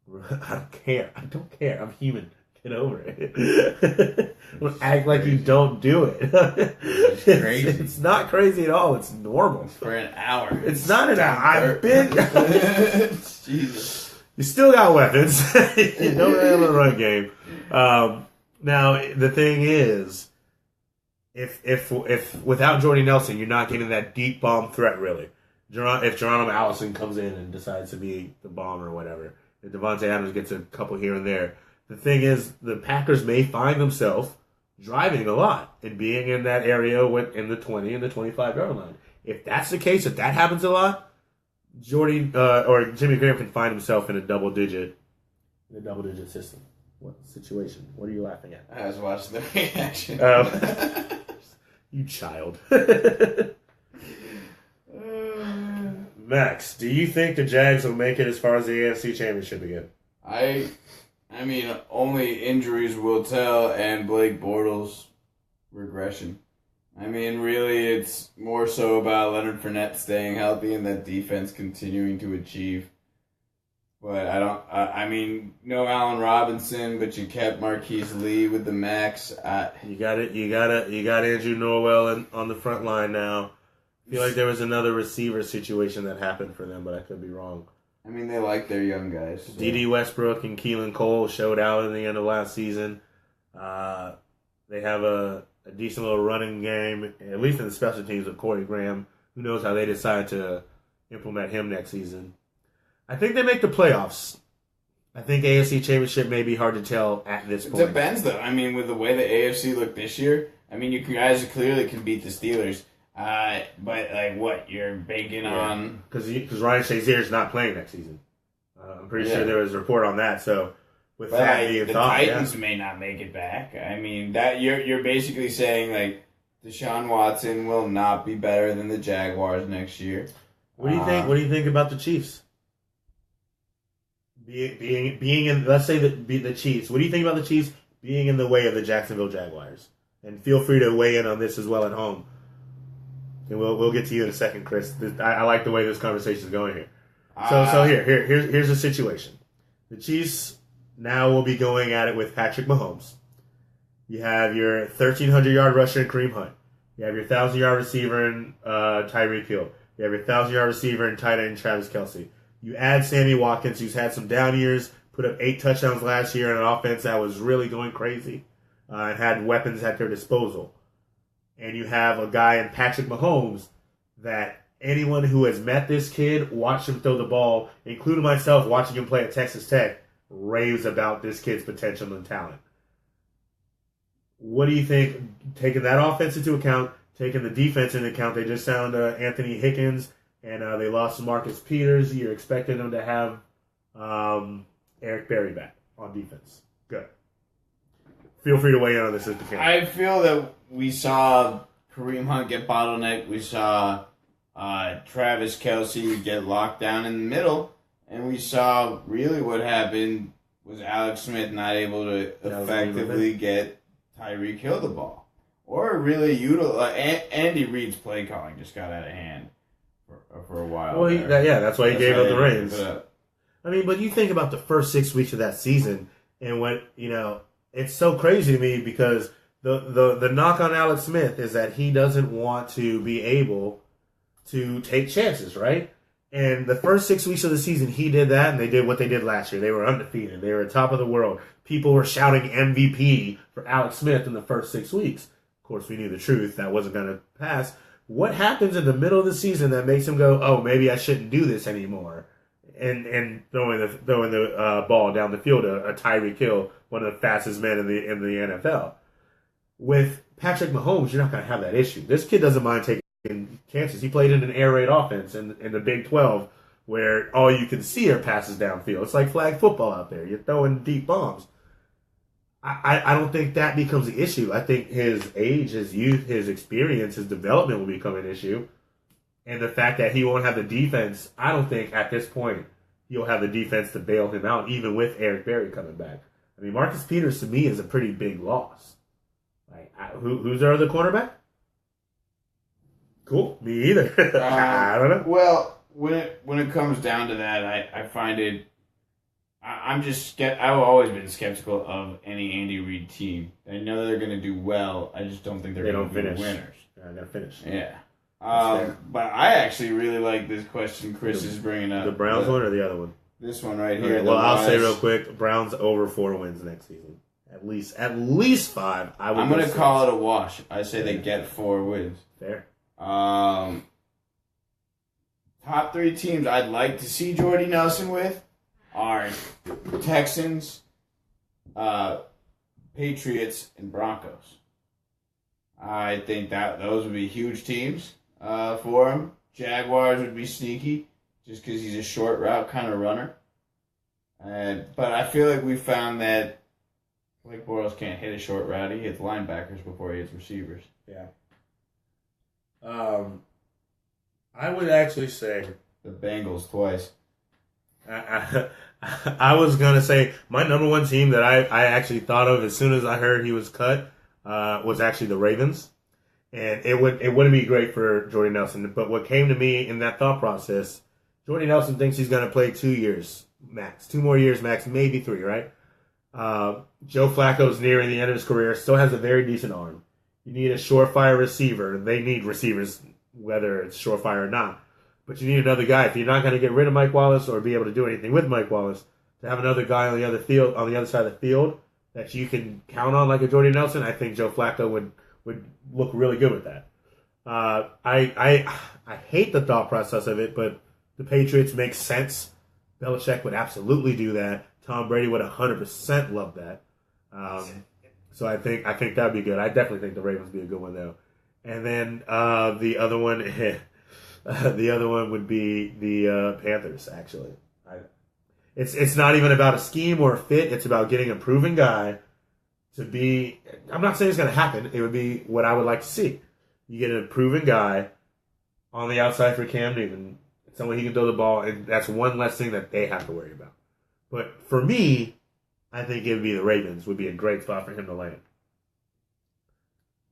I don't care. I'm human. Get over it. Don't act like you don't do it. It's crazy. It's not crazy at all. It's normal. For an hour. It's not an hour. I've been... Jesus. You still got weapons. You don't have a run game. Now, the thing is, if without Jordy Nelson, you're not getting that deep bomb threat, really. If Geronimo Allison comes in and decides to be the bomber or whatever, if Devontae Adams gets a couple here and there, the thing is, the Packers may find themselves driving a lot and being in that area in the 20 and the 25-yard line. If that's the case, if that happens a lot, Jimmy Graham can find himself in a double digit system. What situation? What are you laughing at? I was watching the reaction. You child. Max, do you think the Jags will make it as far as the AFC Championship again? I mean, only injuries will tell, and Blake Bortles' regression. I mean, really, it's more so about Leonard Fournette staying healthy and that defense continuing to achieve. But I don't. I mean, no Allen Robinson, but you kept Marquise Lee with the max. You got it. You got Andrew Norwell on the front line now. I feel like there was another receiver situation that happened for them, but I could be wrong. I mean, they like their young guys. So. D.D. Westbrook and Keelan Cole showed out in the end of last season. They have a decent little running game, at least in the special teams with Corey Graham. Who knows how they decide to implement him next season. I think they make the playoffs. I think AFC Championship may be hard to tell at this point. It depends, though. I mean, with the way the AFC looked this year, I mean, you guys clearly can beat the Steelers. But, like, what? You're banking on... Because Ryan Shazier's not playing next season. I'm pretty sure there was a report on that. So, with that being the Titans may not make it back. I mean, that you're basically saying, like, Deshaun Watson will not be better than the Jaguars next year. What do you think? What do you think about the Chiefs? Being in, let's say the Chiefs. What do you think about the Chiefs being in the way of the Jacksonville Jaguars? And feel free to weigh in on this as well at home. And we'll get to you in a second, Chris. I like the way this conversation is going here. So here's the situation. The Chiefs now will be going at it with Patrick Mahomes. You have your 1,300-yard rusher in Kareem Hunt. You have your 1,000-yard receiver in Tyreek Hill. You have your 1,000-yard receiver in tight end Travis Kelce. You add Sammy Watkins, who's had some down years, put up 8 touchdowns last year in an offense that was really going crazy, and had weapons at their disposal. And you have a guy in Patrick Mahomes that anyone who has met this kid, watched him throw the ball, including myself watching him play at Texas Tech, raves about this kid's potential and talent. What do you think, taking that offense into account, taking the defense into account? They just signed Anthony Hickens, and they lost Marcus Peters. You're expecting them to have Eric Berry back on defense. Good. Feel free to weigh in on this if you can. I feel that we saw Kareem Hunt get bottlenecked. We saw Travis Kelce get locked down in the middle. And we saw really what happened was Alex Smith not able to effectively get Tyreek Hill the ball. Or really utilize... Andy Reid's play calling just got out of hand for a while. Well, that's why he gave up the reins. I mean, but you think about the first 6 weeks of that season and what, it's so crazy to me because the knock on Alex Smith is that he doesn't want to be able to take chances, right? And the first 6 weeks of the season, he did that, and they did what they did last year. They were undefeated. They were top of the world. People were shouting MVP for Alex Smith in the first 6 weeks. Of course, we knew the truth. That wasn't going to pass. What happens in the middle of the season that makes him go, oh, maybe I shouldn't do this anymore? And throwing the ball down the field, a Tyreek Hill, one of the fastest men in the NFL. With Patrick Mahomes, you're not going to have that issue. This kid doesn't mind taking chances. He played in an air raid offense in the Big 12 where all you can see are passes downfield. It's like flag football out there. You're throwing deep bombs. I don't think that becomes the issue. I think his age, his youth, his experience, his development will become an issue. And the fact that he won't have the defense, I don't think at this point he'll have the defense to bail him out, even with Eric Berry coming back. I mean, Marcus Peters, to me, is a pretty big loss. Like, who's their other cornerback? Cool. Me either. I don't know. Well, when it comes down to that, I find it... I've always been skeptical of any Andy Reid team. I know they're going to do well. I just don't think they're going to be winners. They're going to finish. Yeah. But I actually really like this question Chris is bringing up. The Browns one or the other one? This one right here. Right, well, I'll say real quick, Browns over 4 wins next season. At least 5. I'm going to call it a wash. I say they get 4 wins. Fair. Top 3 teams I'd like to see Jordy Nelson with are Texans, Patriots, and Broncos. I think that those would be huge teams for him. Jaguars would be sneaky, just because he's a short route kind of runner. But I feel like we found that Blake Bortles can't hit a short route. He hits linebackers before he hits receivers. Yeah. I would actually say the Bengals twice. I was going to say my number one team that I actually thought of as soon as I heard he was cut was actually the Ravens. And it wouldn't be great for Jordy Nelson. But what came to me in that thought process, Jordy Nelson thinks he's going to play 2 years max. 2 more years max, maybe 3, right? Joe Flacco's nearing the end of his career, still has a very decent arm. You need a surefire receiver. They need receivers, whether it's surefire or not. But you need another guy. If you're not going to get rid of Mike Wallace or be able to do anything with Mike Wallace, to have another guy on the other side of the field that you can count on, like a Jordy Nelson, I think Joe Flacco would look really good with that. I hate the thought process of it, but the Patriots make sense. Belichick would absolutely do that. Tom Brady would 100% love that. So I think that would be good. I definitely think the Ravens would be a good one though. And then the other one, the other one would be the Panthers. Actually, it's not even about a scheme or a fit. It's about getting a proven guy to be. I'm not saying it's going to happen. It would be what I would like to see. You get a proven guy on the outside for Cam Newton, someone he can throw the ball, and that's one less thing that they have to worry about. But for me, I think it would be the Ravens would be a great spot for him to land.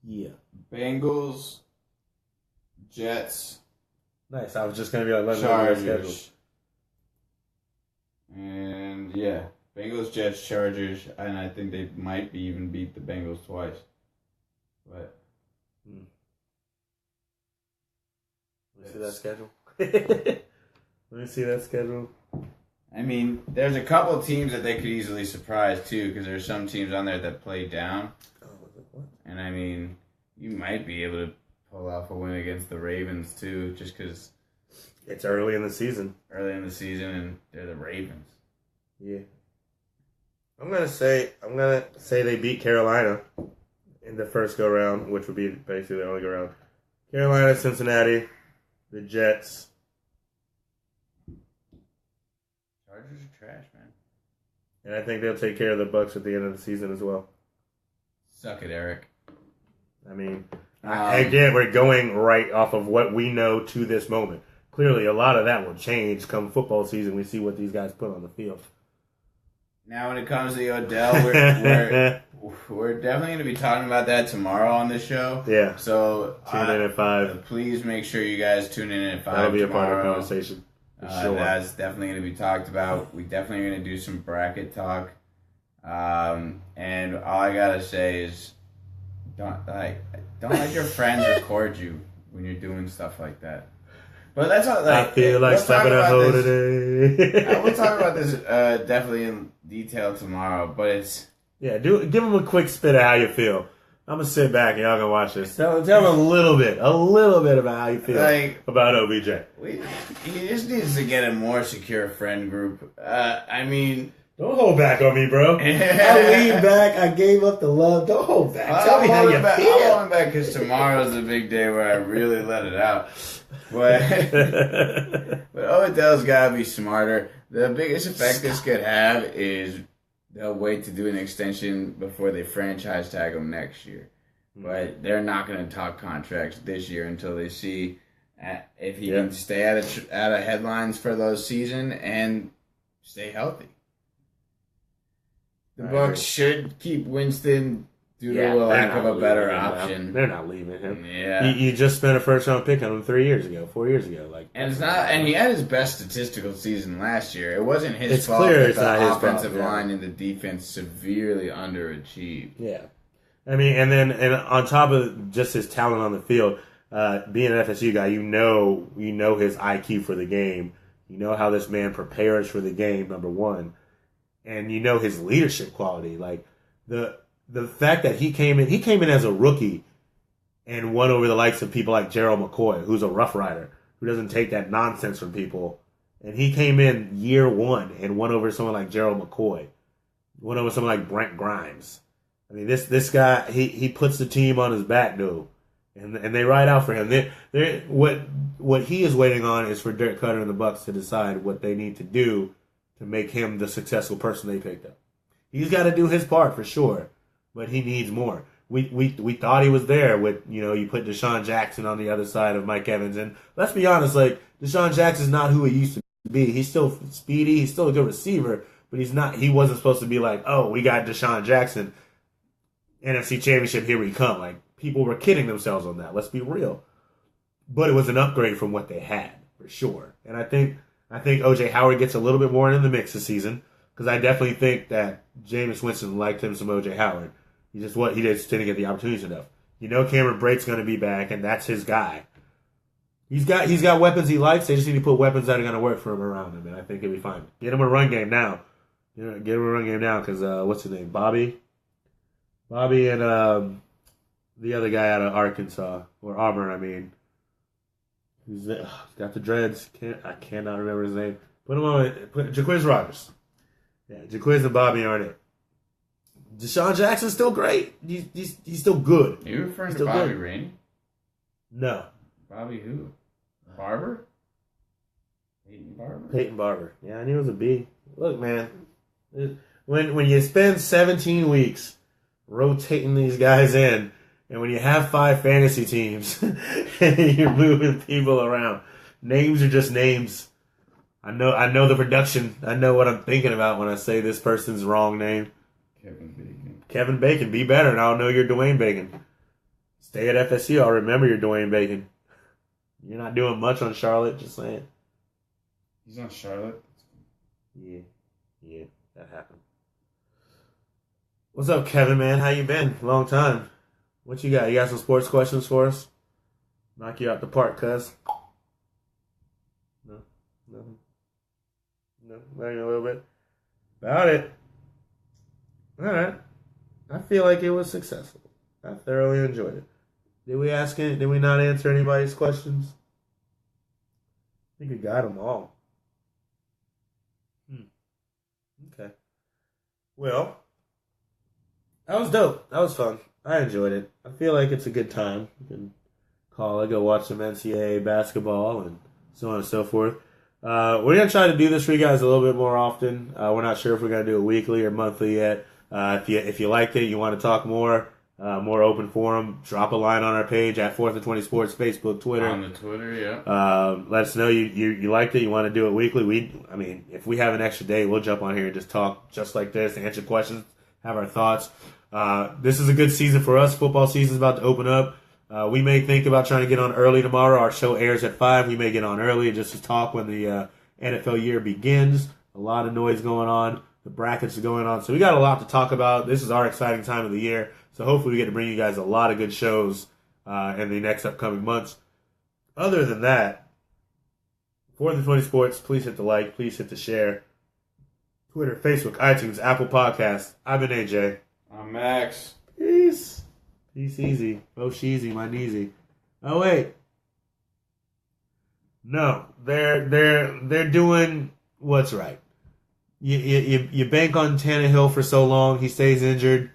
Yeah. Bengals, Jets. Nice. I was just going to be like, let's know schedule. And yeah, Bengals, Jets, Chargers, and I think they might even beat the Bengals twice. But let me see that schedule. Let me see that schedule. I mean, there's a couple of teams that they could easily surprise too, because there's some teams on there that play down. What? And I mean, you might be able to pull off a win against the Ravens too, just because it's early in the season. And they're the Ravens. Yeah. I'm gonna say they beat Carolina in the first go round, which would be basically the only go round. Carolina, Cincinnati, the Jets. Chargers are trash, man. And I think they'll take care of the Bucs at the end of the season as well. Suck it, Eric. I mean, again, we're going right off of what we know to this moment. Clearly, a lot of that will change come football season. We see what these guys put on the field. Now, when it comes to the Odell, we're definitely going to be talking about that tomorrow on the show. Yeah. So tune in at 5. Please make sure you guys tune in at 5. That'll be tomorrow. A part of the conversation. Sure. That's definitely going to be talked about. We definitely are going to do some bracket talk. And all I gotta say is, don't let your friends record you when you're doing stuff like that. But that's all. I feel like slapping a hoe today. We'll talk about this definitely in detail tomorrow. But it's give them a quick spit of how you feel. I'm gonna sit back and y'all gonna watch this. Tell them a little bit about how you feel about OBJ. He just needs to get a more secure friend group. I mean. Don't hold back on me, bro. I leaned back. I gave up the love. Don't hold back. Tell me how you feel. I'm holding back because tomorrow's the big day where I really let it out. But Odell's got to be smarter. The biggest effect this could have is they'll wait to do an extension before they franchise tag him next year. But they're not going to talk contracts this year until they see if he can stay out of headlines for those season and stay healthy. The Bucs should keep Winston due to a lack of a better option. They're not leaving him. Yeah, you just spent a first-round pick on him 4 years ago. And it's not. And he had his best statistical season last year. It wasn't his fault. Clear that it's not the his offensive fault, line and the defense severely underachieved. Yeah, I mean, and on top of just his talent on the field, being an FSU guy, you know his IQ for the game. You know how this man prepares for the game. Number one. And you know his leadership quality, like the fact that he came in as a rookie and won over the likes of people like Gerald McCoy, who's a Rough Rider, who doesn't take that nonsense from people. And he came in year one and won over someone like Gerald McCoy, won over someone like Brent Grimes. I mean, this guy, he puts the team on his back, dude, and they ride out for him. What he is waiting on is for Dirk Cutter and the Bucs to decide what they need to do to make him the successful person they picked up. He's got to do his part for sure, but he needs more. We thought he was there with, you put Deshaun Jackson on the other side of Mike Evans, and let's be honest, like Deshaun Jackson's not who he used to be. He's still speedy, he's still a good receiver, but he wasn't supposed to be like, oh, we got Deshaun Jackson, NFC Championship, here we come. Like, people were kidding themselves on that. Let's be real. But it was an upgrade from what they had, for sure. And I think I think O.J. Howard gets a little bit more in the mix this season because I definitely think that Jameis Winston liked him some O.J. Howard. He just didn't get the opportunities enough. Cameron Brate's going to be back, and that's his guy. He's got weapons he likes. They just need to put weapons that are going to work for him around him, and I think he'll be fine. Get him a run game now. Get him a run game now because what's his name? Bobby and the other guy out of Arkansas or Auburn. I mean, he's got the dreads. I cannot remember his name. Put him on. Jaquiz Rogers. Yeah, Jaquiz and Bobby aren't it. Deshaun Jackson's still great. He's still good. Are you referring to Bobby Rainey? No. Bobby who? Barber? Peyton Barber. Yeah, I knew it was a B. Look, man. When you spend 17 weeks rotating these guys in, and when you have 5 fantasy teams, and you're moving people around, names are just names. I know the production. I know what I'm thinking about when I say this person's wrong name. Kevin Bacon. Be better, and I'll know you're Dwayne Bacon. Stay at FSU. I'll remember you're Dwayne Bacon. You're not doing much on Charlotte, just saying. He's on Charlotte? Yeah, that happened. What's up, Kevin, man? How you been? Long time. What you got? You got some sports questions for us? Knock you out the park, cuz. No? Nothing? No? Not even a little bit? About it. All right. I feel like it was successful. I thoroughly enjoyed it. Did we not answer anybody's questions? I think we got them all. Okay. Well, that was dope. That was fun. I enjoyed it. I feel like it's a good time. You can call it, go watch some NCAA basketball and so on and so forth. We're going to try to do this for you guys a little bit more often. We're not sure if we're going to do it weekly or monthly yet. If you liked it, you want to talk more open forum, drop a line on our page at 4th&20 Sports, Facebook, Twitter. On the Twitter, yeah. Let us know you liked it, you want to do it weekly. If we have an extra day, we'll jump on here and just talk just like this, answer questions, have our thoughts. This is a good season for us. Football season's about to open up. We may think about trying to get on early tomorrow. Our show airs at 5. We may get on early just to talk when the NFL year begins. A lot of noise going on. The brackets are going on. So we got a lot to talk about. This is our exciting time of the year. So hopefully we get to bring you guys a lot of good shows in the next upcoming months. Other than that, 4th&20 Sports, please hit the like. Please hit the share. Twitter, Facebook, iTunes, Apple Podcasts. I've been AJ. I'm Max. Peace. Peace easy. Oh, sheezy, my kneesy. Oh, wait. No, they're doing what's right. You bank on Tannehill for so long. He stays injured.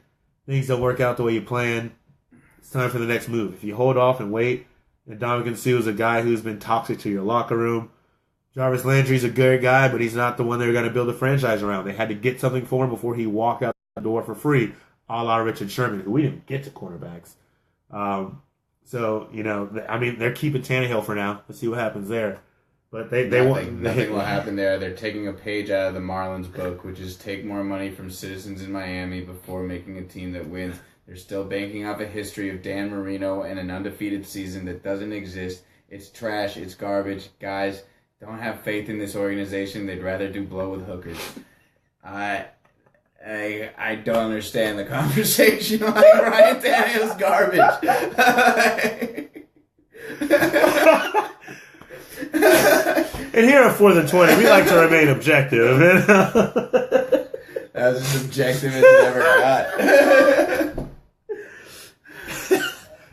Things don't work out the way you plan. It's time for the next move. If you hold off and wait, and Dominican Sue is a guy who's been toxic to your locker room. Jarvis Landry's a good guy, but he's not the one they're going to build a franchise around. They had to get something for him before he walked out the door for free, a la Richard Sherman, who we didn't get to cornerbacks. They're keeping Tannehill for now. Let's see what happens there. But nothing will happen there. They're taking a page out of the Marlins book, which is take more money from citizens in Miami before making a team that wins. They're still banking off a history of Dan Marino and an undefeated season that doesn't exist. It's trash. It's garbage. Guys, don't have faith in this organization. They'd rather do blow with hookers. I don't understand the conversation. Like Ryan Tannehill's garbage. And here at 4th&20, we like to remain objective. That was as objective as it ever got.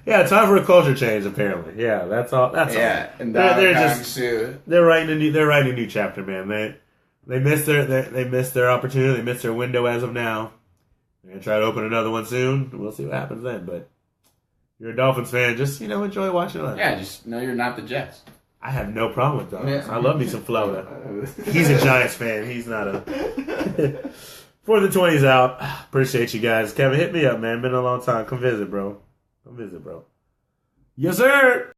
Yeah, time for a culture change. Apparently, yeah, that's all. That's all. And they're writing a new chapter, man. They missed their opportunity. They missed their window as of now. They're gonna try to open another one soon. We'll see what happens then. But if you're a Dolphins fan, just enjoy watching it. Yeah, just know you're not the Jets. I have no problem with Dolphins. I love me some Florida. He's a Giants fan. He's not a. 4th&20's out. Appreciate you guys. Kevin, hit me up, man. Been a long time. Come visit, bro. Yes, sir.